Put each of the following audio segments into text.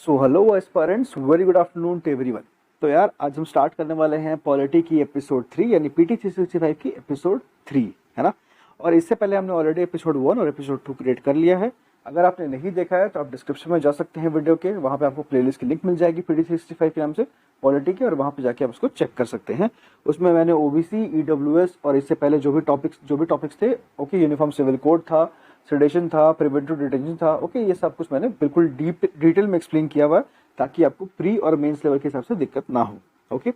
So hello aspirants, very good afternoon to everyone. तो यार आज हम स्टार्ट करने वाले हैं पॉलिटी की एपिसोड 3 यानी पीटी 365 की एपिसोड 3, है ना। और इससे पहले हमने ऑलरेडी एपिसोड 1 और एपिसोड 2 क्रिएट कर लिया है। अगर आपने नहीं देखा है तो आप डिस्क्रिप्शन में जा सकते हैं वीडियो के, वहाँ पे आपको प्लेलिस्ट की लिंक मिल जाएगी पीटी 365 के नाम से पॉलिटी की, और वहाँ पे जाके आप उसको चेक कर सकते हैं। उसमें मैंने ओबीसी, ईडब्ल्यूएस और इससे पहले जो भी टॉपिक्स थे, ओके, यूनिफॉर्म सिविल कोड था, सेडेशन था, प्रिवेंटिव डिटेंशन था, ओके, ये सब कुछ मैंने बिल्कुल डिटेल में एक्सप्लेन किया हुआ है ताकि आपको प्री और मेंस लेवल के हिसाब से दिक्कत ना हो। ओके,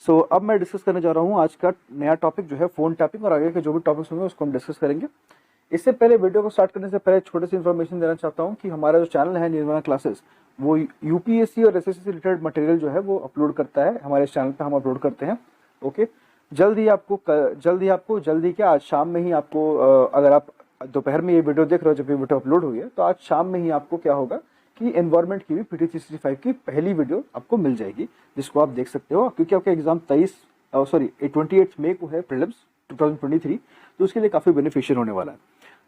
सो अब मैं डिस्कस करने जा रहा हूँ आज का नया टॉपिक जो है फोन टैपिंग, और आगे के जो भी टॉपिक्स होंगे उसको हम डिस्कस करेंगे। इससे पहले वीडियो को स्टार्ट करने से पहले छोटी सी इन्फॉर्मेशन देना चाहता हूँ कि हमारा जो चैनल है निर्वाणा क्लासेस, वो यूपीएससी और एसएससी से रिलेटेड मटेरियल जो है वो अपलोड करता है हमारे चैनल पे, हम अपलोड करते हैं। ओके, जल्दी क्या, आज शाम में ही आपको, अगर आप दोपहर में ये वीडियो देख रहे हो जब ये वीडियो अपलोड हुई है, तो आज शाम में ही आपको क्या होगा कि एनवायरमेंट की भी पीटी 365 की पहली वीडियो आपको मिल जाएगी, जिसको आप देख सकते हो, क्योंकि आपका एग्जाम 28 मई को है, प्रीलिम्स 2023, तो उसके लिए काफी बेनिफिशियल होने वाला है।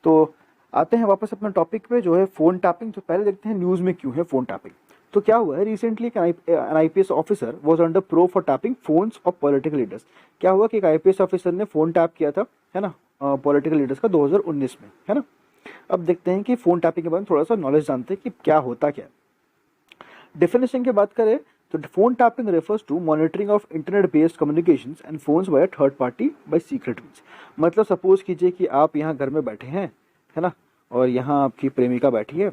तो आते हैं वापस अपने टॉपिक पे जो है फोन टैपिंग। तो पहले देखते हैं न्यूज में क्यों है फोन टैपिंग। तो क्या हुआ है, recently N IPS officer was under pro for tapping phones of political leaders. क्या हुआ कि एक आईपीएस ऑफिसर ने फोन टैप किया था, है ना, पॉलिटिकल लीडर्स का 2019 में, है ना। अब देखते हैं कि फोन टैपिंग के बारे में थोड़ा सा नॉलेज जानते हैं कि क्या होता क्या है। डेफिनेशन की बात करें तो phone tapping refers to monitoring of internet based communications and phones by third party by secret means. मतलब सपोज कीजिए कि आप यहाँ घर में बैठे हैं, है ना, और यहाँ आपकी प्रेमिका बैठी है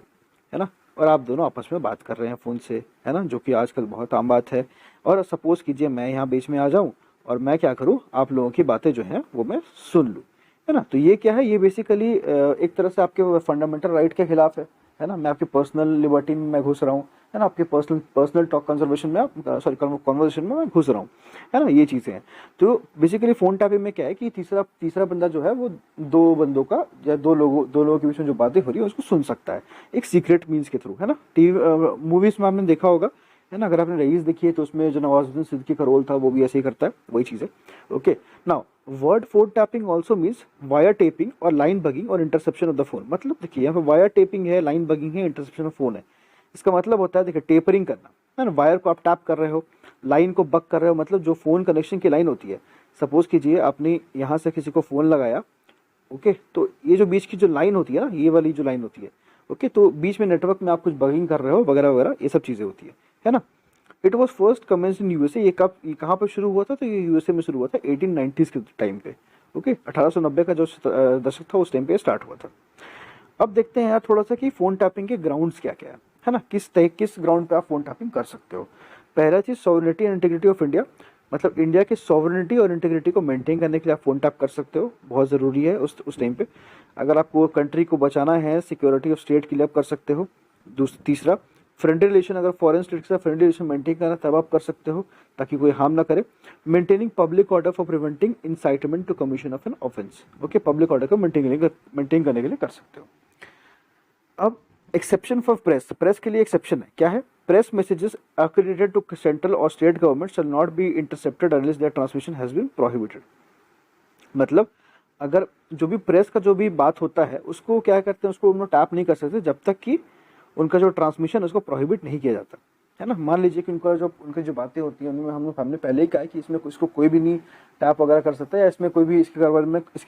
ना, और आप दोनों आपस में बात कर रहे हैं फोन से, है ना, जो कि आजकल बहुत आम बात है। और सपोज कीजिए मैं यहाँ बीच में आ जाऊँ और मैं क्या करूँ, आप लोगों की बातें जो है वो मैं सुन लूँ, है ना। तो ये क्या है, ये बेसिकली एक तरह से आपके फंडामेंटल राइट के खिलाफ है ना। मैं आपकी पर्सनल लिबर्टी में मैं घुस रहा हूँ, है ना, आपके पर्सनल टॉक कंजर्वेशन में, कॉन्वर्सेशन में मैं घुस रहा हूँ, है ना, ये चीजें हैं। तो बेसिकली फोन टैपिंग में क्या है कि तीसरा बंदा जो है वो दो बंदों का या दो लोगों के बीच में जो बातें हो रही है उसको सुन सकता है एक सीक्रेट मीन्स के थ्रू, है ना। टीवी मूवीज में आपने देखा होगा, है ना, अगर आपने रईस देखी है तो उसमें जो नवाजुद्दीन सिद्दीकी का रोल था वो भी ऐसे ही करता है, वही चीज है। Okay, now word phone tapping also means wire tapping और लाइन बगिंग और इंटरसेप्शन ऑफ द फोन। मतलब देखिए यहाँ पे वायर टेपिंग है, लाइन बगिंग है, इंटरसेप्शन ऑफ फोन है। इसका मतलब होता है, देखिए, टेपरिंग करना, है ना, वायर को आप टैप कर रहे हो, लाइन को बग कर रहे हो, मतलब जो फोन कनेक्शन की लाइन होती है। सपोज कीजिए आपने यहाँ से किसी को फोन लगाया, ओके, तो ये जो बीच की जो लाइन होती है ना, ये वाली जो लाइन होती है, ओके, तो बीच में नेटवर्क में आप कुछ बगिंग कर रहे हो वगैरह वगैरह, ये सब चीजें होती है ना। It was first commence in USA. ये कहाँ पर शुरू हुआ था, तो ये यूएसए में शुरू हुआ था 1890s के टाइम पे। ओके, 1890 का जो दशक था उस टाइम पे स्टार्ट हुआ था। अब देखते हैं यार थोड़ा सा कि फोन टैपिंग के ग्राउंड्स क्या क्या है ना, किस ग्राउंड पे आप फोन टैपिंग कर सकते हो। पहला चीज, sovereignty and integrity of India, मतलब इंडिया की सॉवरेनिटी और इंटीग्रिटी को मेंटेन करने के लिए आप फोन टैप कर सकते हो, बहुत जरूरी है उस टाइम पे। अगर आपको कंट्री को बचाना है, सिक्योरिटी ऑफ स्टेट के लिए आप कर सकते हो। तीसरा, फ्रेंडली रिलेशन, अगर फॉरेन स्टेट के साथ फ्रेंडली रिलेशन मेंटेन करना तब आप कर सकते हो ताकि कोई हार्म ना करे। Maintaining public order for preventing incitement to commission of an offence. Okay, public order को मेंटेन करने के लिए कर सकते हो। अब एक्सेप्शन फॉर प्रेस के लिए एक्सेप्शन है, क्या है, press messages accredited to central और state government shall not be intercepted unless their transmission has been prohibited. मतलब अगर जो भी प्रेस का जो भी बात होता है उसको क्या करते हैं, उसको उन्होंने टैप नहीं कर सकते जब तक कि उनका जो ट्रांसमिशन उसको प्रोहिबिट नहीं किया जाता, है ना। मान लीजिए कि उनकी जो बातें होती हैं उनमें हमने पहले ही कहा है कि इसमें इसको कोई भी नहीं टैप वगैरह कर सकता है, या इसमें कोई भी इसके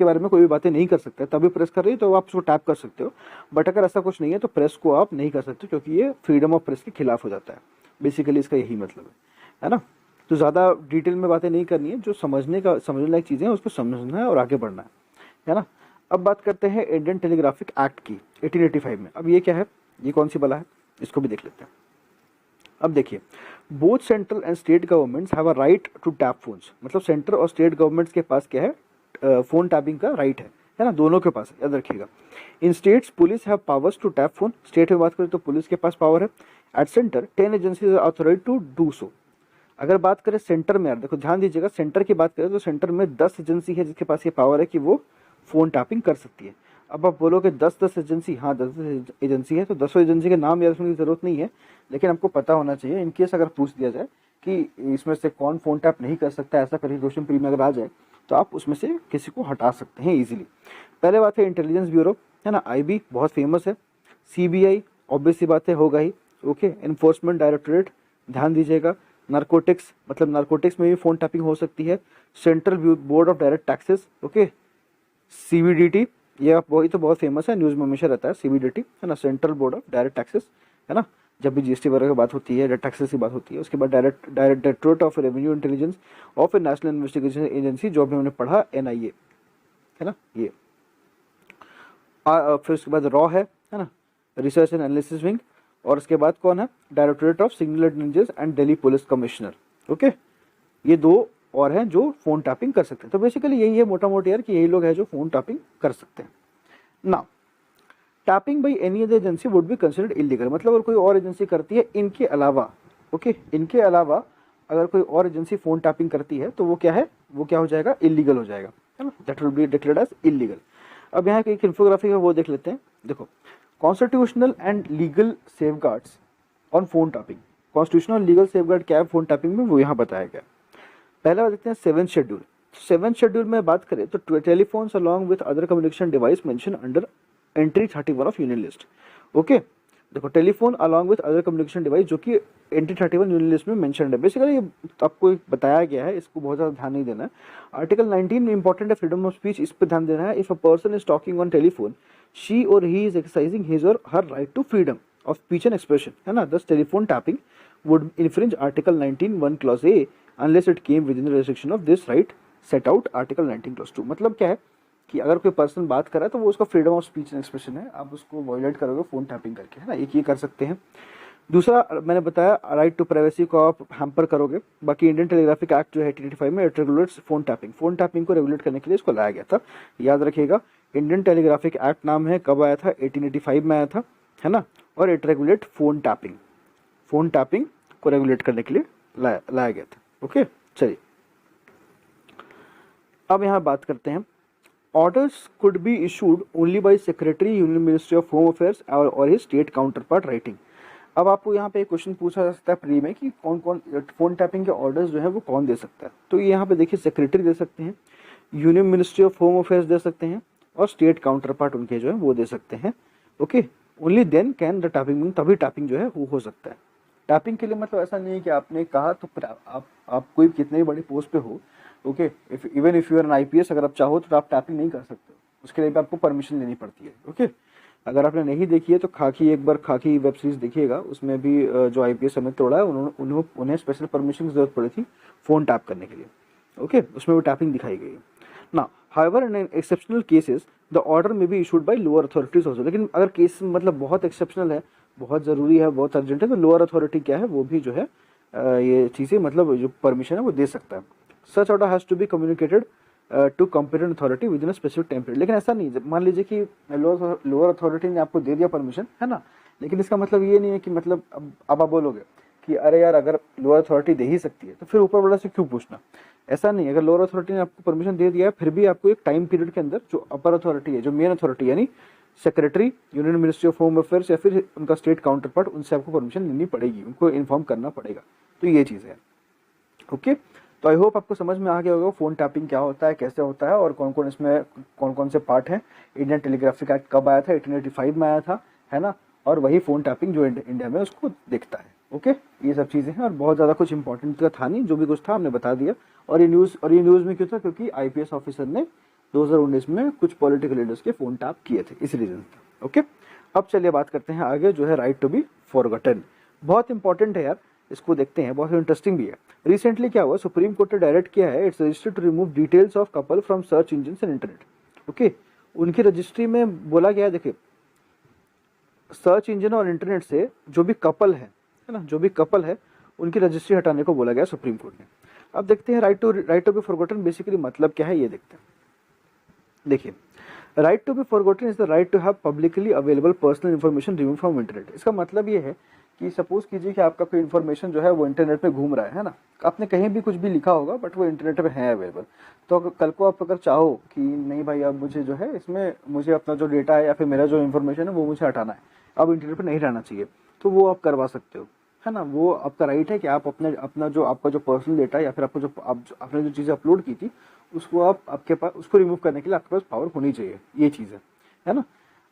बारे में कोई भी बातें नहीं कर सकता है, तभी प्रेस कर रही है तो आप उसको टैप कर सकते हो। बट अगर ऐसा कुछ नहीं है तो प्रेस को आप नहीं कर सकते, क्योंकि ये फ्रीडम ऑफ प्रेस के खिलाफ हो जाता है। बेसिकली इसका यही मतलब है ना। तो ज़्यादा डिटेल में बातें नहीं करनी है, जो समझने लायक चीज़ें हैं उसको समझना है और आगे बढ़ना है ना। अब बात करते हैं इंडियन टेलीग्राफिक एक्ट की 1885 में। अब ये क्या है, ये कौन सी बला है, इसको भी देख लेते हैं। अब देखिए, both central and state governments have a right to tap phones. मतलब सेंट्रल और स्टेट गवर्नमेंट्स के पास क्या है, फोन टैपिंग का राइट है ना, दोनों के पास, याद रखिएगा। In states police have powers to tap phone. State में बात करें तो पुलिस के पास पावर है। At centre 10 agencies are authorised to do so. अगर बात करें सेंटर में, यार देखो ध्यान दीजिएगा, सेंटर की बात करें तो सेंटर में 10 एजेंसी है जिसके पास ये पावर है कि वो फोन टैपिंग कर सकती है। अब आप बोलोगे 10 एजेंसी, हाँ 10 एजेंसी है, तो 10 एजेंसी के नाम याद रखने की जरूरत नहीं है, लेकिन आपको पता होना चाहिए इनकेस अगर पूछ दिया जाए कि इसमें से कौन फोन टैप नहीं कर सकता, ऐसा करके क्वेश्चन प्री में अगर आ जाए तो आप उसमें से किसी को हटा सकते हैं इजीली। पहले बात है इंटेलिजेंस ब्यूरो, है ना, आईबी बहुत फेमस है। सीबीआई ऑब्वियस सी बात है, होगा ही। ओके, एनफोर्समेंट डायरेक्टोरेट, ध्यान दीजिएगा। नारकोटिक्स, मतलब नारकोटिक्स में भी फोन टैपिंग हो सकती है। Central board of direct taxes, okay, CBDT, ये वही तो बहुत फेमस है, न्यूज में हमेशा रहता है सीबीडीटी, है ना, central board of direct taxes, है ना, जब भी जीएसटी वगैरह की बात होती है, टैक्सेस की बात होती है। उसके बाद directorate of revenue intelligence of A national investigation agency, जो अभी हमने पढ़ा एनआईए, है ना, ये। फिर उसके बाद रॉ है ना, रिसर्च एंड एनालिसिस विंग। और उसके बाद कौन है, directorate of signal intelligence and Delhi police commissioner, okay. ये दो और हैं जो फोन टैपिंग कर सकते हैं। तो बेसिकली यही है मोटा मोटी यार, कि यही लोग हैं जो फोन टैपिंग कर सकते हैं। ना tapping by any other agency would be considered illegal, मतलब अगर कोई और एजेंसी करती है इनके अलावा, ओके, इनके अलावा अगर कोई और एजेंसी फोन टैपिंग करती है तो वो क्या है, वो क्या हो जाएगा, इलीगल हो जाएगा, है ना, that will be declared as illegal. अब यहाँ एक इन्फोग्राफिक है वो देख लेते हैं। देखो, constitutional and legal safeguards on phone tapping, constitutional legal safeguard क्या है फोन टैपिंग में, वो यहाँ बताया गया। पहला बात देखते हैं सेवेंथ शेड्यूल। सेवेंथ शेड्यूल में बात करें तो telephones along with other communication device mention under entry 31 of union list, okay. देखो, telephone along with other communication device जो कि एंट्री 31 यूनियन लिस्ट में मेंशन है। बेसिकली ये आपको बताया गया है, इसको बहुत ज़्यादा ध्यान नहीं देना है। आर्टिकल 19 में इंपॉर्टेंट है, फ्रीडम ऑफ स्पीच, इस पर ध्यान देना है। If a person is talking on telephone, she or he is exercising his or her right to freedom of speech and expression, है ना, thus telephone tapping would infringe article 19 1 clause A unless it came within the restriction of this right set out article 19 clause 2। मतलब क्या है कि अगर कोई person बात कर रहा है तो वो उसका freedom of speech and expression है, आप उसको वायलेट करोगे फोन टैपिंग करके, है ना, एक ये कर सकते हैं। दूसरा मैंने बताया, राइट टू प्राइवेसी को आप हैम्पर करोगे। बाकी इंडियन टेलीग्राफिक एक्ट जो है 1885 में it regulates phone tapping, phone tapping को रेगुलेट करने के लिए इसको लाया गया था, याद रखिएगा। इंडियन टेलीग्राफिक एक्ट नाम है, कब आया था, 1885 में आया था, है ना, और it regulate phone tapping, phone tapping को रेगुलेट करने के लिए लाया गया था, ओके। चलिए अब यहाँ बात करते हैं, orders could be issued only by secretary union ministry of home affairs or his state counterpart writing. अब आपको यहाँ पे एक क्वेश्चन पूछा जा सकता है प्री में कि कौन कौन फोन टैपिंग के ऑर्डर्स जो है वो कौन दे सकता है। तो यहाँ पे देखिए, सेक्रेटरी दे सकते हैं, union ministry of home affairs दे सकते हैं, और स्टेट काउंटर पार्ट उनके जो है वो दे सकते हैं, okay. Only then can the tapping, तभी टैपिंग जो है वो हो सकता है। टैपिंग के लिए मतलब ऐसा नहीं है कि आपने कहा तो फिर आप कोई कितने भी बड़ी पोस्ट पे हो, okay, even if you are an IPS, अगर आप चाहो तो आप टैपिंग नहीं कर सकते, उसके लिए भी आपको परमिशन लेनी पड़ती है, ओके। अगर आपने नहीं देखी है तो खाकी, एक बार खाकी वेब सीरीज देखिएगा, उसमें भी जो आईपीएस अमित अरोड़ा है उन्हें स्पेशल परमिशन की जरूरत पड़ी थी फोन टैप करने के लिए, ओके, उसमें वो टैपिंग दिखाई गई है ना। However in exceptional cases the order may be issued by lower authorities also, लेकिन अगर केस मतलब बहुत एक्सेप्शनल है, बहुत जरूरी है, बहुत अर्जेंट है, तो लोअर अथॉरिटी क्या है वो भी जो है ये चीजें मतलब जो परमिशन है वो दे सकता है। Such order has to be communicated to competent authority within a specific time period. लेकिन ऐसा नहीं, मान लीजिए कि लोअर अथॉरिटी ने आपको दे दिया परमिशन, है ना, लेकिन इसका मतलब ये नहीं है कि मतलब अब आप बोलोगे कि अरे यार अगर लोअर अथॉरिटी दे ही सकती है तो फिर ऊपर वाला से क्यों पूछना। ऐसा नहीं, अगर लोअर अथॉरिटी ने आपको परमिशन दे दिया है फिर भी आपको एक टाइम पीरियड के अंदर जो अपर अथॉरिटी है, जो मेन अथॉरिटी यानी secretary union ministry of home affairs या फिर उनका स्टेट काउंटर पार्ट, उनसे आपको परमिशन लेनी पड़ेगी, उनको इन्फॉर्म करना पड़ेगा। तो ये चीज़ है, ओके। तो आई होप आपको समझ में आ गया होगा फोन टैपिंग क्या होता है, कैसे होता है, और कौन कौन इसमें कौन कौन से पार्ट हैं। इंडियन टेलीग्राफिक एक्ट कब आया था, 1885 में आया था, है ना, और वही फोन टैपिंग जो इंडिया में उसको देखता है, ओके। ये सब चीज़ें हैं और बहुत ज़्यादा कुछ इंपॉर्टेंट का था नहीं, जो भी कुछ था हमने बता दिया। और ये न्यूज़ में क्यों था, क्योंकि आईपीएस ऑफिसर ने 2019 में कुछ पॉलिटिकल लीडर्स के फोन टैप किए थे, इस रीजन से, ओके। अब चलिए बात करते हैं आगे, जो है राइट टू बी फॉरगॉटन, बहुत इंपॉर्टेंट है यार, इसको देखते हैं, बहुत इंटरेस्टिंग भी है। रिसेंटली क्या हुआ, सुप्रीम कोर्ट ने डायरेक्ट किया है, it's registered to remove details of couple from search engine and internet, okay. उनकी रजिस्ट्री में बोला गया है, देखिए, सर्च इंजन और इंटरनेट से जो भी कपल है ना, जो भी कपल है उनकी रजिस्ट्री हटाने को बोला गया सुप्रीम कोर्ट ने। अब देखते हैं right to be forgotten basically मतलब क्या है, ये देखते हैं। देखिए, right to be forgotten is the right to have publicly available personal information remove from internet. इसका मतलब ये है कि सपोज कीजिए कि आपका कोई इन्फॉर्मेशन जो है वो इंटरनेट पे घूम रहा है ना, आपने कहीं भी कुछ भी लिखा होगा बट वो इंटरनेट पे है अवेलेबल, तो कल को आप अगर चाहो कि नहीं भाई अब मुझे जो है इसमें मुझे अपना जो डेटा है या फिर मेरा जो इन्फॉर्मेशन है वो मुझे हटाना है, अब इंटरनेट पे नहीं रहना चाहिए, तो वो आप करवा सकते हो, है ना। वो आपका राइट है कि आप अपना जो आपका जो पर्सनल डेटा या फिर आपको आपने जो चीज़ें अपलोड की थी उसको आपके पास उसको रिमूव करने के लिए आपके पास पावर होनी चाहिए, ये चीज़ है ना।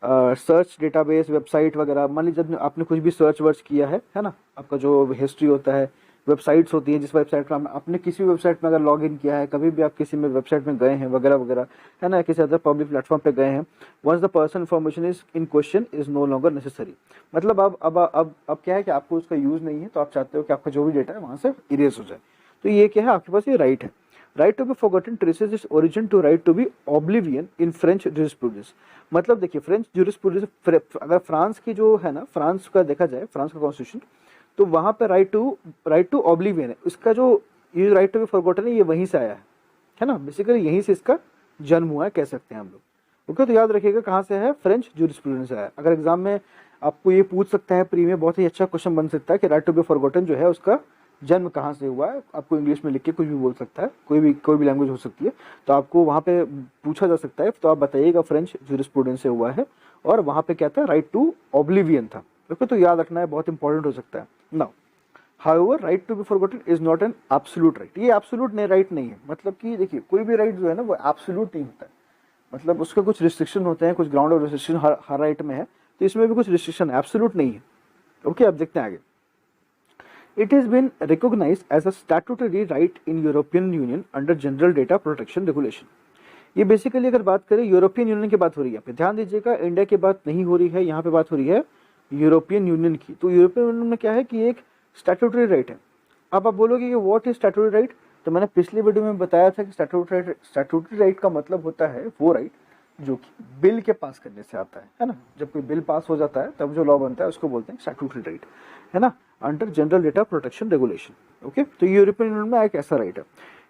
सर्च डेटाबेस, वेबसाइट वगैरह, मान लीजिए जब आपने कुछ भी सर्च वर्च किया है ना, आपका जो हिस्ट्री होता है, वेबसाइट्स होती है, जिस वेबसाइट पर आपने किसी भी वेबसाइट में अगर लॉग इन किया है, कभी भी आप किसी में वेबसाइट में गए हैं वगैरह वगैरह, है ना, किसी अदर पब्लिक प्लेटफॉर्म पे गए हैं, once the person information is in question is no longer necessary. मतलब अब क्या है कि आपको उसका यूज नहीं है, तो आप चाहते हो कि आपका जो भी डेटा है वहां से इरेज हो जाए, तो ये क्या है, आपके पास ये राइट है। Right to be forgotten traces its origin to right to be oblivion in French jurisprudence. मतलब देखिए, फ्रेंच जूरिस्प्रूडेंस, अगर फ्रांस की जो है ना, फ्रांस का देखा जाए, फ्रांस का कॉन्स्टिट्यूशन, तो वहां पे राइट टू ऑब्लिवियन है, इसका जो ये राइट टू बी फॉरगॉटन है, ये वहीं से आया है ना, बेसिकली यहीं से इसका जन्म हुआ है, कह सकते हैं हम लोग। ओके, तो याद रखिएगा कहाँ से है, फ्रेंच जूरिस्प्रूडेंस से आया। अगर एग्जाम में आपको ये पूछ सकता है, प्री में बहुत ही अच्छा क्वेश्चन बन सकता है कि राइट टू बी फॉरगॉटन जो है उसका जन्म कहाँ से हुआ है, आपको इंग्लिश में लिख के कुछ भी बोल सकता है, कोई भी लैंग्वेज हो सकती है, तो आपको वहाँ पे पूछा जा सकता है, तो आप बताइएगा फ्रेंच जूरिस्प्रूडेंस से हुआ है, और वहाँ पे क्या था, राइट टू ऑब्लिवियन था। ओके, तो याद रखना है, बहुत इंपॉर्टेंट हो सकता है। Now however right to be forgotten is not an absolute right. ये एब्सोल्यूट नहीं राइट नहीं है, मतलब कि देखिए कोई भी राइट जो है ना वो एब्सोल्यूट नहीं होता है, मतलब उसके कुछ रिस्ट्रिक्शन होते हैं, कुछ ground of restriction her right में है, तो इसमें भी कुछ रिस्ट्रिक्शन है, एब्सोल्यूट नहीं है। ओके, अब देखते हैं आगे। It has been recognized as a statutory right in European Union under General Data Protection Regulation। ये बेसिकली अगर बात करें यूरोपियन यूनियन की बात हो रही है, यहाँ पे ध्यान दीजिएगा, इंडिया की बात नहीं हो रही है, यहाँ पे बात हो रही है यूरोपियन यूनियन की। तो यूरोपियन यूनियन में क्या है कि एक स्टैट्यूटरी राइट है। अब आप बोलोगे कि व्हाट इज स्टैट्यूटरी राइट, तो मैंने पिछली वीडियो में बताया था कि स्टैट्यूटरी राइट का मतलब होता है वो राइट जो कि बिल के पास करने से आता है ना, जब कोई बिल पास हो जाता है तब जो लॉ बनता है उसको बोलते हैं स्टैट्यूटरी राइट, है ना, under general data protection regulation. Okay, तो यूरोपियन यूनियन में एक ऐसा राइट है।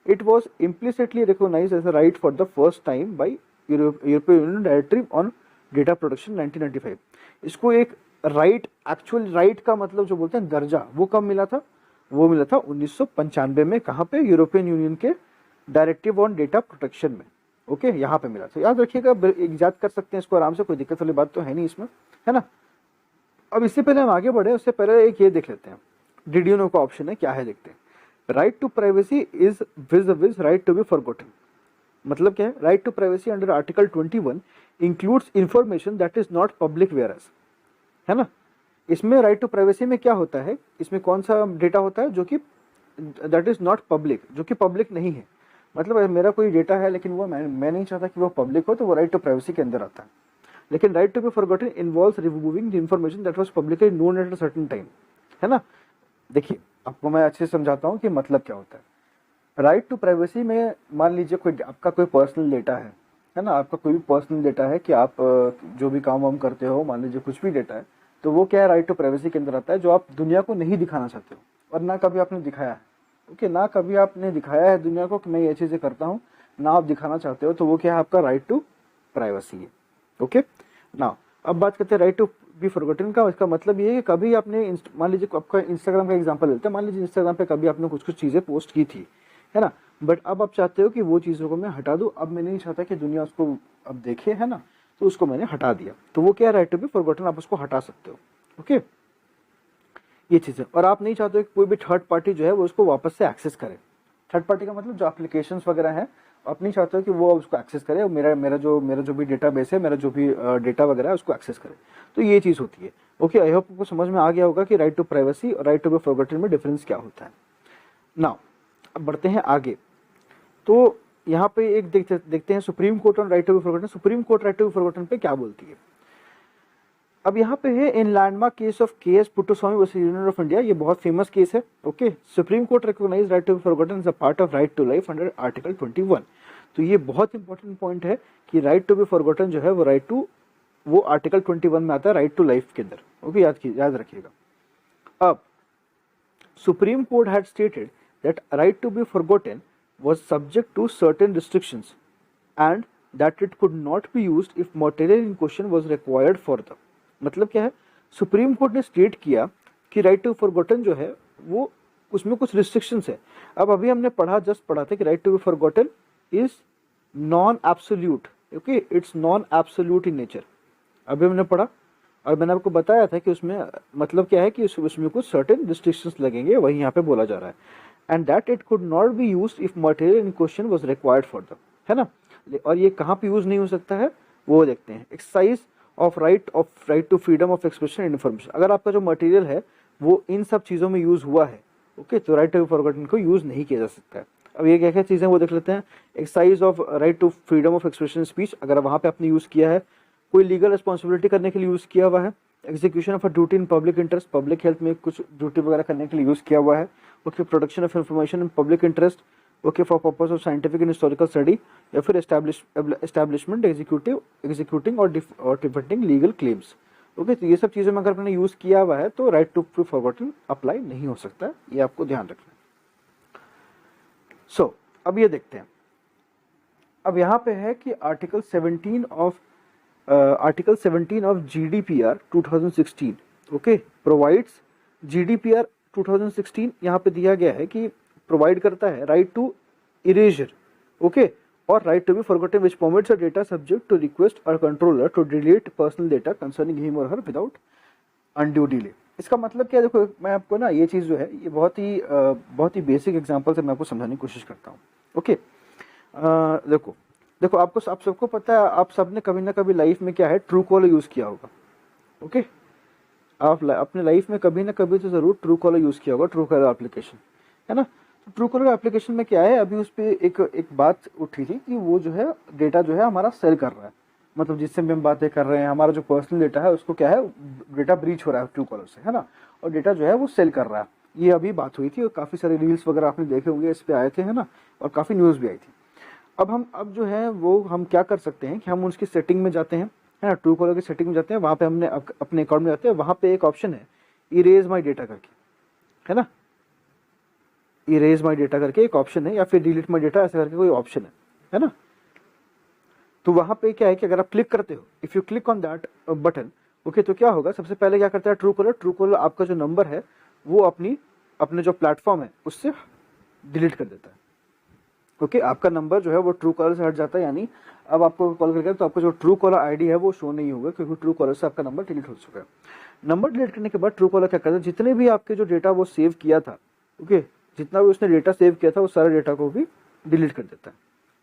It was implicitly recognised as a right for the first time by European Union directive on data protection 1995। इसको एक राइट, एक्चुअल राइट का मतलब जो बोलते हैं दर्जा, वो कब मिला था, वो मिला था 1995 में। कहाँ पे, यूरोपियन यूनियन के डायरेक्टिव ऑन डेटा प्रोटेक्शन में। ओके, यहाँ पे मिला था, याद रखिएगा, याद कर सकते हैं इसको आराम से, कोई दिक्कत वाली बात तो है नहीं इसमें, है ना। अब इससे पहले हम आगे बढ़े, उससे पहले एक ये देख लेते हैं, डिड यू नो का ऑप्शन है, क्या है देखते हैं। Right to privacy is with right to be forgotten. मतलब क्या है, right to privacy under article 21 includes information that is not public whereas, है ना। इसमें राइट टू प्राइवेसी में क्या होता है, इसमें कौन सा डेटा होता है जो कि दैट इज नॉट पब्लिक, जो कि पब्लिक नहीं है। मतलब मेरा कोई डेटा है लेकिन वो मैं नहीं चाहता कि वो पब्लिक हो, तो वो राइट टू प्राइवेसी के अंदर आता है। लेकिन right to be forgotten involves removing the information that was publicly known at a certain time, है ना। देखिए आपको मैं अच्छे से समझाता हूँ कि मतलब क्या होता है। राइट टू प्राइवेसी में मान लीजिए कोई आपका कोई पर्सनल डेटा है ना, आपका कोई भी पर्सनल डेटा है कि आप जो भी काम वाम करते हो, मान लीजिए कुछ भी डेटा है, तो वो क्या है, राइट टू प्राइवेसी के अंदर आता है, जो आप दुनिया को नहीं दिखाना चाहते हो, और ना कभी आपने दिखाया है। ओके, ना कभी आपने दिखाया है दुनिया को कि मैं ये चीजें करता हूँ, ना आप दिखाना चाहते हो, तो वो क्या है, आपका राइट टू प्राइवेसी है। ओके, ना अब बात करते हैं राइट टू बी फॉरगॉटन का। इसका मतलब ये है कि कभी आपने, मान लीजिए आपका इंस्टाग्राम का एग्जांपल लेते हैं, मान लीजिए इंस्टाग्राम पे कभी आपने कुछ चीजें पोस्ट की थी, है ना, बट अब आप चाहते हो कि वो चीजों को मैं हटा दूं, अब मैं नहीं चाहता कि दुनिया उसको अब देखे, है ना, तो उसको मैंने हटा दिया, तो वो क्या है, राइट टू बी फॉरगॉटन, आप उसको हटा सकते हो। ओके, ये चीज़ है। और आप नहीं चाहते कि कोई भी थर्ड पार्टी जो है वो उसको वापस से एक्सेस करे। थर्ड पार्टी का मतलब जो एप्लीकेशंस वगैरह हैं, आप नहीं चाहते हो कि वो उसको एक्सेस करे, मेरा जो भी डेटाबेस है, मेरा जो भी डेटा वगैरह है उसको एक्सेस करे, तो ये चीज़ होती है। ओके, आई होप आपको समझ में आ गया होगा कि राइट टू प्राइवेसी और राइट टू बी फॉरगॉटन में डिफरेंस क्या होता है। नाउ अब बढ़ते हैं आगे, तो यहाँ पे एक देखते हैं supreme court on right to be forgotten. Supreme court right to be forgotten पे क्या बोलती है। अब यहाँ पे है in landmark case of KS Puttaswamy versus union of India, ये बहुत फेमस केस है। Okay, supreme court recognise right to be forgotten as a part of right to life under article 21। तो ये बहुत इंपॉर्टेंट पॉइंट है कि राइट टू बी फॉरगॉटन जो है वो आर्टिकल 21 में आता है, राइट टू लाइफ के अंदर। ओके, याद रखिएगा। अब Supreme Court had stated that right to be forgotten was subject to certain restrictions and that it could not be used if material in question was required for the। मतलब क्या है, supreme court ने state किया कि right to forgotten जो है वो उसमें कुछ रिस्ट्रिक्शंस है। अब अभी हमने जस्ट पढ़ा था कि right to be forgotten is non absolute. Okay, it's non absolute in nature, अभी हमने पढ़ा, और मैंने आपको बताया था कि उसमें मतलब क्या है कि उसमें कुछ सर्टेन रिस्ट्रिक्शंस लगेंगे, वही यहाँ पे बोला जा रहा है। And that it could not be used if material in question was required for the, है ना। और ये कहाँ पे यूज नहीं हो सकता है वो देखते हैं। Exercise of right to freedom of expression and information. अगर आपका जो मटेरियल है वो इन सब चीज़ों में यूज़ हुआ है, ओके, तो राइट टू बी फॉरगॉटन को यूज़ नहीं किया जा सकता है। अब ये क्या क्या चीज़ें वो देख लेते हैं। Exercise of right to freedom of expression speech, अगर वहाँ पे आपने यूज़ किया है, कोई लीगल रिस्पॉन्सिबिलिटी करने के लिए यूज़ किया हुआ है, execution of a duty in public interest, public health में कुछ ड्यूटी वगैरह करने के लिए यूज़ किया हुआ है, okay, production of information in public interest, okay, for purpose of scientific and historical study, या फिर एस्टैब्लिशमेंट एग्जीक्यूटिंग और डिफेंडिंग लीगल क्लेम्स, ओके। तो ये सब चीज़ों में अगर आपने यूज़ किया हुआ है तो right to be forgotten apply नहीं हो सकता है, ये आपको ध्यान रखना है। सो अब ये देखते हैं, अब यहाँ पे है कि article 17 of GDPR 2016, okay, provides, GDPR 2016 यहाँ पे दिया गया है कि प्रोवाइड करता है राइट टू इरेजर, ओके, और right to be forgotten which permits a data subject to request or controller to delete personal data concerning him or her without undue delay. इसका मतलब क्या है, देखो मैं आपको ना ये चीज़ जो है ये बहुत ही बेसिक एग्जांपल से मैं आपको समझाने की कोशिश करता हूँ, ओके। देखो आप सबको पता है, आप सबने कभी ना कभी लाइफ में क्या है ट्रू कॉलर यूज़ किया होगा, ओके। आप अपने लाइफ में कभी ना कभी तो ज़रूर ट्रू कॉलर यूज़ किया होगा, ट्रू कॉलर एप्लीकेशन, है ना। तो ट्रू कॉलर एप्लीकेशन में क्या है, अभी उस पर एक बात उठी थी कि वो जो है डेटा जो है हमारा सेल कर रहा है, मतलब जिससे भी हम बातें कर रहे हैं, हमारा जो पर्सनल डेटा है उसको क्या है, डेटा ब्रीच हो रहा है ट्रू कॉलर से, है ना, और डेटा जो है वो सेल कर रहा है। ये अभी बात हुई थी और काफ़ी सारे रील्स वगैरह आपने देखे होंगे, इस पर आए थे, है ना, और काफ़ी न्यूज़ भी आई थी। अब जो है वो हम क्या कर सकते हैं कि हम उसकी सेटिंग में जाते हैं, है ना, ट्रू कॉलर की सेटिंग में जाते हैं, वहाँ पे हमने अपने अकाउंट में जाते हैं, वहाँ पे एक ऑप्शन है इरेज माई डेटा करके, है ना, इरेज माई डेटा करके एक ऑप्शन है, या फिर डिलीट माई डेटा ऐसा करके कोई ऑप्शन है ना। तो वहाँ पे क्या है कि अगर आप क्लिक करते हो, if you click on that button, okay, तो क्या होगा, सबसे पहले क्या करता है ट्रू कॉलर आपका जो नंबर है वो अपने जो प्लेटफॉर्म है उससे डिलीट कर देता है, ओके। आपका नंबर जो है वो ट्रू कॉलर से हट जाता है, यानी अब आपको कॉल करके तो आपका जो ट्रू कॉलर आईडी है वो शो नहीं होगा, क्योंकि ट्रू कॉलर से आपका नंबर डिलीट हो चुका है। नंबर डिलीट करने के बाद ट्रू कॉलर क्या करता है, जितने भी आपके जो डेटा वो सेव किया था, ओके, जितना भी उसने डेटा सेव किया था वो सारे डेटा को भी डिलीट कर देता है,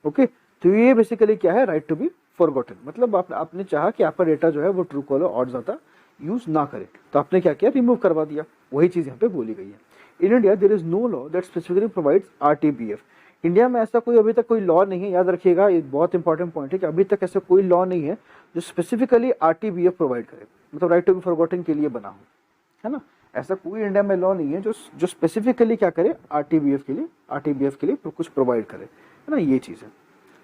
ओके। तो ये बेसिकली क्या है, राइट टू बी फॉरगॉटन, मतलब आपने चाहा कि आपका डेटा जो है वो ट्रू कॉलर और ज़्यादा यूज़ ना करे, तो आपने क्या किया, रिमूव करवा दिया। वही चीज़ यहाँ पे बोली गई है। In India there is no law that specifically provides RTBF। India में ऐसा कोई अभी तक कोई लॉ नहीं है, याद रखिएगा, ये बहुत इंपॉर्टेंट पॉइंट है कि अभी तक ऐसा कोई लॉ नहीं है जो स्पेसिफिकली RTBF प्रोवाइड करे, मतलब राइट टू बी फॉरगॉटन के लिए बना हो, है ना। ऐसा कोई इंडिया में लॉ नहीं है जो स्पेसिफिकली क्या करे, RTBF के लिए कुछ प्रोवाइड करे, है ना, ये चीज़ है।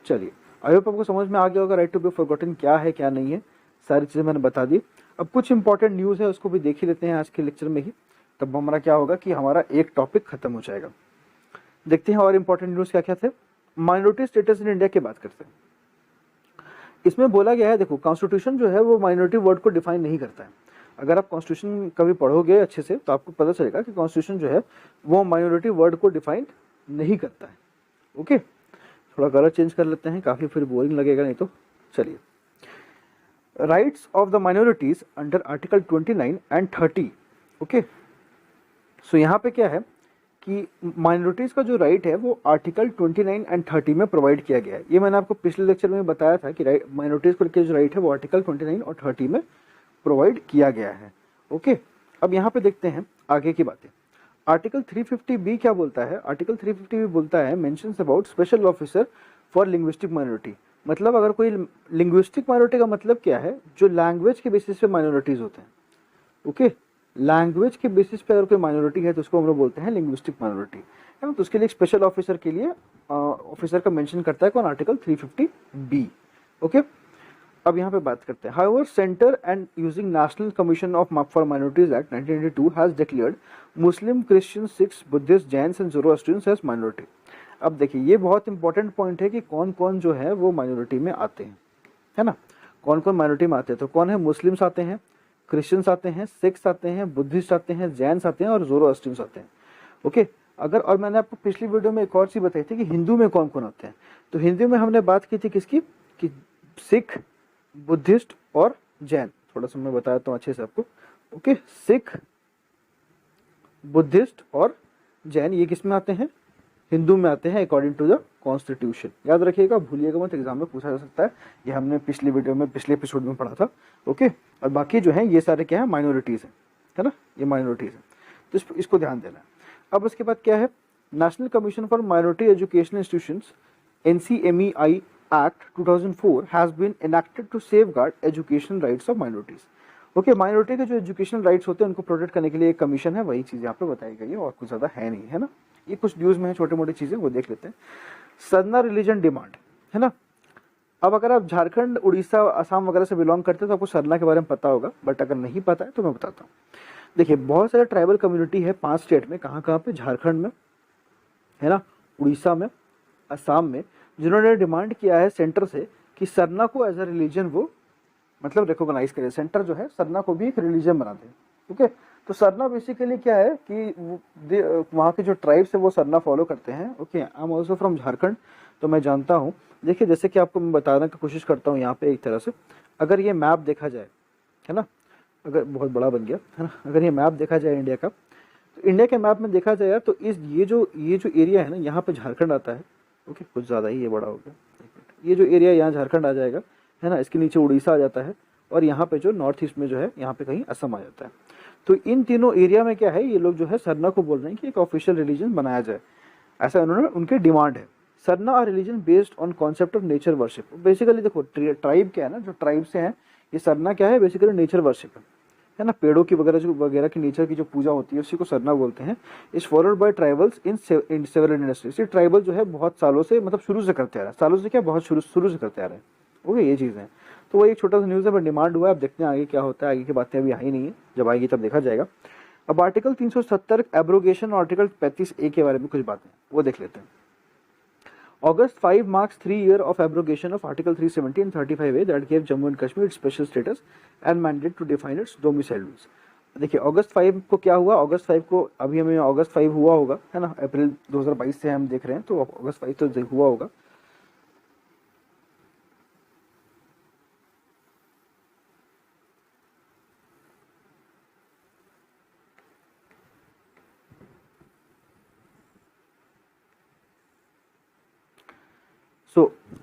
चलिए, आई होप आपको समझ में आ गया होगा राइट टू बी फॉरगॉटन क्या है क्या नहीं है, सारी चीज़ें मैंने बता दी। अब कुछ इंपॉर्टेंट न्यूज़ है उसको भी देख ही लेते हैं आज के लेक्चर में ही, तब हमारा क्या होगा कि हमारा एक टॉपिक खत्म हो जाएगा। देखते हैं और इंपॉर्टेंट न्यूज़ क्या क्या थे। माइनॉरिटी स्टेटस इन इंडिया की बात करते हैं। इसमें बोला गया है, देखो कॉन्स्टिट्यूशन जो है वो माइनॉरिटी वर्ड को डिफाइन नहीं करता है। अगर आप कॉन्स्टिट्यूशन कभी पढ़ोगे अच्छे से तो आपको पता चलेगा कि कॉन्स्टिट्यूशन जो है वो माइनॉरिटी वर्ड को डिफाइन नहीं करता है, ओके। थोड़ा कलर चेंज कर लेते हैं, काफ़ी फिर बोरिंग लगेगा नहीं तो। चलिए, rights of the minorities under article 29 and 30, okay. So यहाँ पे क्या है कि माइनॉरिटीज़ का जो राइट है वो आर्टिकल 29 एंड 30 में प्रोवाइड किया गया है। ये मैंने आपको पिछले लेक्चर में बताया था कि माइनॉरिटीज़ को जो राइट है वो आर्टिकल 29 और 30 में प्रोवाइड किया गया है, ओके। अब यहाँ पे देखते हैं आगे की बातें। आर्टिकल 350B क्या बोलता है, आर्टिकल 350B बोलता है mentions about special officer for linguistic minority. मतलब अगर कोई लिंग्विस्टिक माइनॉरिटी का मतलब क्या है, जो लैंग्वेज के बेसिस पे माइनॉरिटीज़ होते हैं, ओके। लैंग्वेज के बेसिस पे अगर कोई माइनॉरिटी है तो उसको हम लोग बोलते हैं लिंग्विस्टिक माइनॉरिटी, है ना। तो उसके लिए एक स्पेशल ऑफिसर के लिए ऑफिसर का मेंशन करता है कौन, आर्टिकल 350B, ओके। अब यहाँ पे बात करते हैं। However centre and using national commission of for minorities act 1992 has declared Muslim, Christian, Sikhs, Buddhist, Jains and Zoroastrians as minority. अब देखिए ये बहुत इंपॉर्टेंट पॉइंट है कि कौन कौन जो है वो माइनॉरिटी में आते हैं, है ना, कौन कौन माइनॉरिटी में आते हैं। तो कौन है, मुस्लिम्स आते हैं, क्रिश्चियंस आते हैं, सिख्स आते हैं, बुद्धिस्ट आते हैं, जैन्स आते हैं और ज़ोरोअस्ट्रियंस आते हैं, ओके। अगर और मैंने आपको पिछली वीडियो में एक और चीज़ बताई थी कि हिंदू में कौन कौन आते हैं। तो हिंदू में हमने बात की थी किसकी, कि सिख, बुद्धिस्ट और जैन। थोड़ा सा मैं बताया तो अच्छे से आपको, ओके। सिख, बुद्धिस्ट और जैन ये किस में आते हैं, हिंदू में आते हैं अकॉर्डिंग टू द कॉन्स्टिट्यूशन। याद रखिएगा, भूलिएगा मत, एग्जाम में पूछा जा सकता है। ये हमने पिछली वीडियो में, पिछले एपिसोड में पढ़ा था। ओके, और बाकी जो है ये सारे क्या है, माइनॉरिटीज है ना, ये माइनॉरिटीज है, तो इसको ध्यान देना है। अब उसके बाद क्या है, national commission for minority education institutions NCMEI Act 2004 has been enacted to safeguard education rights of minorities। Okay, minority के जो एजुकेशनल राइट्स होते हैं उनको प्रोटेक्ट करने के लिए एक कमीशन है, वही चीज़ यहाँ पे बताई गई है और कुछ ज़्यादा है नहीं, है ना। ये कुछ न्यूज़ में है छोटे मोटी चीज़ें, वो देख लेते हैं। सरना रिलीजन डिमांड, है ना। अब अगर आप झारखंड, उड़ीसा, असम वगैरह से बिलोंग करते हैं तो आपको सरना के बारे में पता होगा, बट अगर नहीं पता है तो मैं बताता हूँ। देखिए, बहुत सारे ट्राइबल कम्युनिटी है 5 स्टेट में, कहाँ कहाँ पे, झारखंड में, है ना, उड़ीसा में, असम में, जिन्होंने डिमांड किया है सेंटर से कि सरना को एज अ रिलीजन वो मतलब रिकॉग्नाइज करे। सेंटर जो है सरना को भी एक रिलीजन बना दे। ओके, तो सरना बेसिकली क्या है कि वहाँ के जो ट्राइब्स है वो सरना फॉलो करते हैं। Okay, I am also from Jharkhand, तो मैं जानता हूँ। देखिए, जैसे कि आपको मैं बताने की कोशिश करता हूँ यहाँ पे एक तरह से, अगर ये मैप देखा जाए, है ना, अगर बहुत बड़ा बन गया, है ना, अगर ये मैप देखा जाए इंडिया का, तो इंडिया के मैप में देखा जाए तो ये जो एरिया है ना, यहाँ पे झारखंड आता है। ओके, कुछ ज़्यादा ही ये बड़ा हो गया, ये जो एरिया यहाँ झारखंड आ जाएगा, है ना, इसके नीचे उड़ीसा आ जाता है, और यहाँ पे जो नॉर्थ ईस्ट में जो है यहाँ पे कहीं असम आ जाता है। तो इन तीनों एरिया में क्या है, ये लोग जो है सरना को बोल रहे हैं कि एक ऑफिशियल रिलीजन बनाया जाए, ऐसा उन्होंने, उनकी डिमांड है। Sarna our religion based on concept of nature worship. Basically देखो, ट्राइब क्या है ना, जो ट्राइब से हैं, ये सरना क्या है, बेसिकली नेचर वर्शिप है ना, पेड़ों की वगैरह की नेचर की जो पूजा होती है उसी को सरना बोलते हैं। Is followed by tribals in several industries. Tribal जो है बहुत सालों से, मतलब शुरू से करते आ रहे हैं, सालों से क्या, बहुत शुरू से करते आ रहे हैं। ओके, ये चीज़ है। तो वो एक छोटा सा न्यूज़ है, पर डिमांड हुआ है, अब देखते हैं आगे क्या होता है। आगे की बातें अभी आई नहीं है, जब आएगी तब देखा जाएगा। अब आर्टिकल 370 एब्रोगेशन, आर्टिकल 35A के बारे में कुछ बातें वो देख लेते हैं। August 5 marks 3 years of abrogation of Article 370 and 35A that gave Jammu and Kashmir its special status and mandate to define its domicile rules। देखिए, अगस्त 5 को क्या हुआ, अगस्त 5 को अभी हमें अगस्त 5 हुआ होगा, है ना, अप्रैल 2022 से हम देख रहे हैं, तो अगस्त 5 तो हुआ होगा।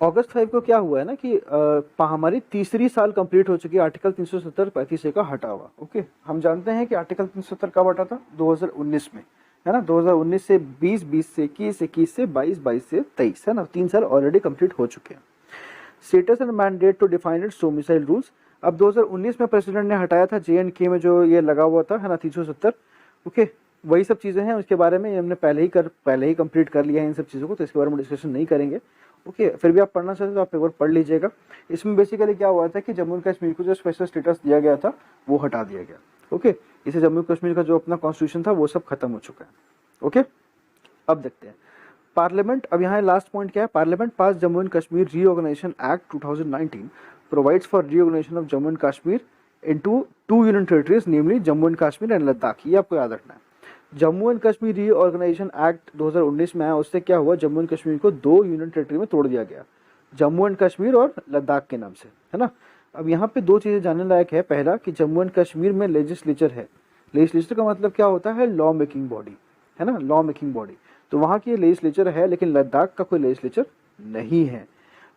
अगस्त 5 को क्या हुआ है ना कि हमारी तीसरी साल कंप्लीट हो चुकी है आर्टिकल 370 35A का हटा हुआ। ओके, हम जानते हैं कि आर्टिकल 370 कब हटा था, 2019 में, है ना, 2019 से 20, 20 से 21, 21 से 22, 22 से 23, है ना, 3 साल ऑलरेडी कंप्लीट हो चुके हैं। Status and mandate to define its domicile rules. अब 2019 में प्रेसिडेंट ने हटाया था J&K में जो ये लगा हुआ था, है ना, 370। ओके, वही सब चीज़ें हैं, उसके बारे में हमने पहले ही कंप्लीट कर लिया है इन सब चीज़ों को, तो इसके बारे में डिस्कशन नहीं करेंगे। ओके, फिर भी आप पढ़ना चाहते तो आप एक बार पढ़ लीजिएगा। इसमें बेसिकली क्या हुआ था कि जम्मू एंड कश्मीर को जो स्पेशल स्टेटस दिया गया था वो हटा दिया गया। ओके, इसे जम्मू कश्मीर का जो अपना कॉन्स्टिट्यूशन था वो सब खत्म हो चुका है। ओके, अब देखते हैं पार्लियामेंट। अब यहाँ लास्ट पॉइंट क्या है, parliament pass Jammu and Kashmir reorganisation act 2019 provides for reorganisation of Jammu and Kashmir into 2 union territories, namely Jammu and Kashmir and Ladakh. ये आपको याद रखना है। Jammu and Kashmir reorganisation act 2019 में आया, उससे क्या हुआ, जम्मू एंड कश्मीर को 2 यूनियन टेरिटरी में तोड़ दिया गया, जम्मू एंड कश्मीर और लद्दाख के नाम से, है ना। अब यहाँ पे 2 चीजें जानने लायक है। पहला कि जम्मू एंड कश्मीर में लेजिस्लेचर है। लेजिस्लेचर का मतलब क्या होता है, लॉ मेकिंग बॉडी, है ना, लॉ मेकिंग बॉडी। तो वहाँ की लेजिस्लेचर है, लेकिन लद्दाख का कोई लेजिस्लेचर नहीं है।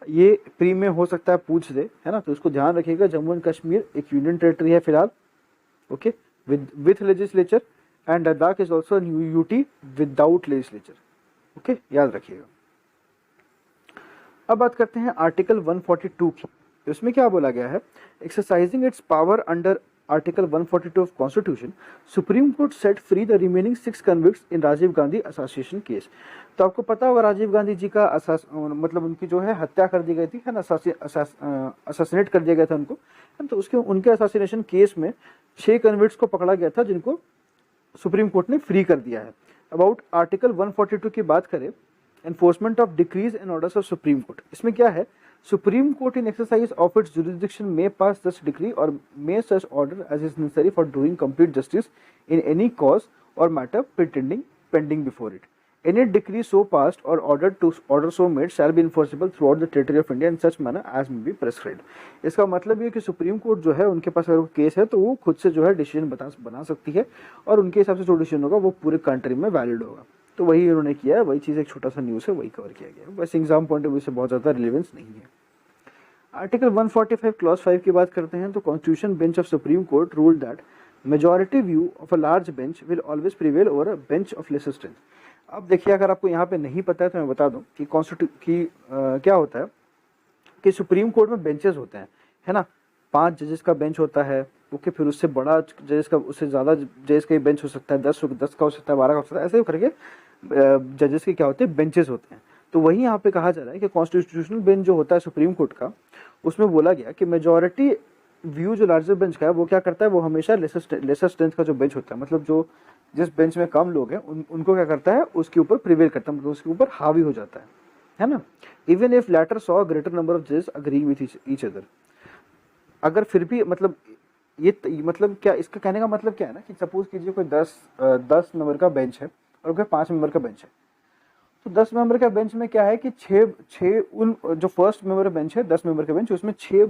ये प्री में हो सकता है पूछ दे, है ना, तो उसको ध्यान रखिएगा। जम्मू एंड कश्मीर एक यूनियन टेरिटरी है फिलहाल, okay, with legislature, and Ladakh is also UT without legislature. Okay, याद रखिएगा। अब बात करते हैं आर्टिकल 142 की। तो इसमें क्या बोला गया है, exercising its power under article 142 of constitution, Supreme Court set free the remaining 6 convicts in Rajiv Gandhi association case. तो आपको पता होगा राजीव गांधी जी का मतलब उनकी जो है हत्या कर दी गई थी, है ना, असैसिनेट कर दिया गया था उनको। तो उसके उनके असैसिनेशन केस में 6 कन्विक्ट्स को पकड़ा गया था, जिनको सुप्रीम कोर्ट ने फ्री कर दिया है। अबाउट आर्टिकल 142 की बात करें, enforcement of decrees and orders of supreme court. इसमें क्या है, supreme court in exercise of its jurisdiction may pass such decree or may such order as is necessary for doing complete justice in any cause or matter pending before it. Any decree so passed or order so made shall be enforceable throughout the territory of India in such manner as may be prescribed। इसका मतलब ये कि supreme court जो है उनके पास अगर case है तो वो खुद से जो है डिसीजन बना सकती है, और उनके हिसाब से जो डिसीजन होगा वो पूरे कंट्री में वैलिड होगा। तो वही उन्होंने किया है, वही चीज़ एक छोटा सा न्यूज़ है, वही कवर किया गया है। बस एग्जाम पॉइंट ऑफ व्यू से बहुत ज़्यादा रिलेवेंस नहीं है। आर्टिकल 145 क्लॉज 5 की बात करते हैं तो constitution bench of supreme Court rule that majority view of a large bench will always prevail over a bench of lesser strength. अब देखिए, अगर आपको यहाँ पे नहीं पता है तो मैं बता दूं कि क्या होता है कि सुप्रीम कोर्ट में बेंचेस होते हैं, है ना। 5 जजेस का बेंच होता है, ओके। फिर उससे बड़ा जजेस का, उससे ज़्यादा जजेस का बेंच हो सकता है, 10 का हो सकता है, 12 का हो सकता है, ऐसे करके जजेस के क्या होते हैं, बेंचेस होते हैं। तो वही यहाँ पे कहा जा रहा है कि कॉन्स्टिट्यूशनल बेंच जो होता है सुप्रीम कोर्ट का, उसमें बोला गया कि मेजॉरिटी व्यू जो लार्जर बेंच का है वो क्या करता है, वो हमेशा लेसर स्ट्रेंथ का जो बेंच होता है, मतलब जो जिस बेंच में कम लोग हैं उनको क्या करता है, उसके ऊपर प्रिवेल करता है, मतलब उसके ऊपर हावी हो जाता है ना। Even if latter saw greater number of जजेस अग्री विथ ईच अदर, अगर फिर भी मतलब ये मतलब क्या, इसका कहने का मतलब क्या है ना कि सपोज कीजिए कोई 10 मेंबर का बेंच है और कोई 5 मेंबर का बेंच है। तो 10 मेंबर का बेंच में क्या है कि छः उन जो फर्स्ट मेंबर बेंच है, 10 मेंबर का बेंच, उसमें छः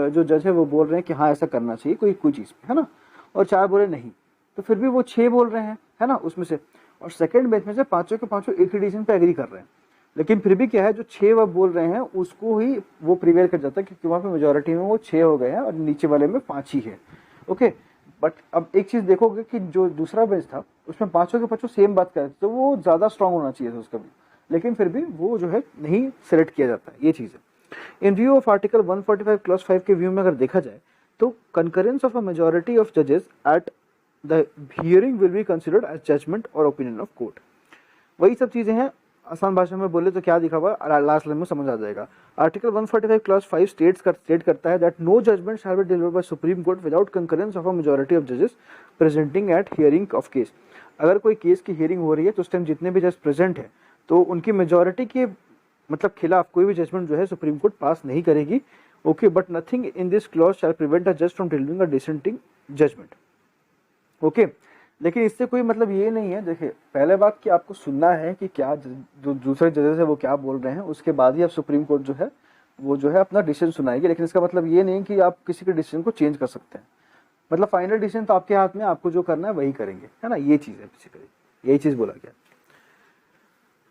जो जज है वो बोल रहे हैं कि हाँ ऐसा करना चाहिए कोई चीज़ है ना, और 4 बोले नहीं, तो फिर भी वो 6 बोल रहे हैं, है ना, उसमें से। और सेकंड बेंच में से 5 के 5 एक ही डिसीजन पे एग्री कर रहे हैं, लेकिन फिर भी क्या है, जो 6 वो बोल रहे हैं उसको ही वो प्रिवेल कर जाता है, क्योंकि वहाँ पे मेजोरिटी में वो 6 हो गए हैं और नीचे वाले में 5 ही है, ओके। बट अब एक चीज देखोगे कि जो दूसरा बेंच था उसमें 5 के 5 सेम बात कर रहे थे, तो वो ज्यादा स्ट्रांग होना चाहिए था उसका भी, लेकिन फिर भी वो जो है नहीं सिलेक्ट किया जाता है, ये चीज है। In view of article 145 clause 5 के व्यू में अगर देखा जाए तो concurrence of a majority of जजेस at the hearing will be considered as judgment or opinion of court. वही सब चीजें हैं, आसान भाषा में बोले तो क्या लिखा हुआ लास्ट लाइन में समझ आ जाएगा। आर्टिकल 145 क्लॉज 5 स्टेट करता है that no judgment shall be delivered by supreme court without concurrence of a majority of जजेस presenting at hearing of case. अगर कोई केस की हियरिंग हो रही है तो उस टाइम जितने भी जज प्रेजेंट है तो उनकी मेजॉरिटी के मतलब खिलाफ कोई भी जजमेंट जो है सुप्रीम कोर्ट पास नहीं करेगी, okay. But nothing in this clause shall prevent a जज from delivering a dissenting judgment, okay. लेकिन इससे कोई मतलब ये नहीं है, देखिए पहले बात कि आपको सुनना है कि क्या जो दूसरे जजेस है वो क्या बोल रहे हैं, उसके बाद ही आप सुप्रीम कोर्ट जो है वो जो है अपना डिसीजन सुनाएगी। लेकिन इसका मतलब ये नहीं कि आप किसी के डिसीजन को चेंज कर सकते हैं, मतलब फाइनल डिसीजन तो आपके हाथ में, आपको जो करना है वही करेंगे, है ना, ये चीज़ है बेसिकली, यही चीज़ बोला गया।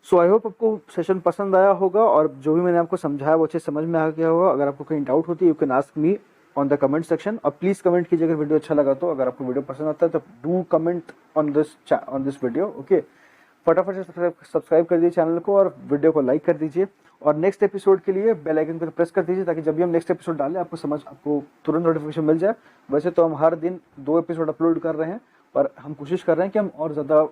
सो आई होप आपको सेशन पसंद आया होगा और जो भी मैंने आपको समझाया वो अच्छे समझ में आ गया होगा। अगर आपको कहीं डाउट होती है you can ask me on the comment section, और प्लीज कमेंट कीजिए अगर वीडियो अच्छा लगा तो। अगर आपको वीडियो पसंद आता है तो do comment on this video, okay. फटाफट से सब्सक्राइब कर दीजिए चैनल को और वीडियो को लाइक कर दीजिए, और नेक्स्ट एपिसोड के लिए बेल आइकन को प्रेस कर दीजिए ताकि जब भी हम नेक्स्ट एपिसोड डालें आपको तुरंत नोटिफिकेशन मिल जाए। वैसे तो हम हर दिन 2 एपिसोड अपलोड कर रहे हैं, पर हम कोशिश कर रहे हैं कि हम और ज़्यादा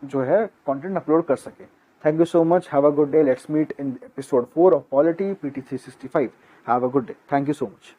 जो है कंटेंट अपलोड कर सकें। Thank you so much. Have a good day. Let's meet in episode 4 of Polity PT 365. Have a good day. Thank you so much.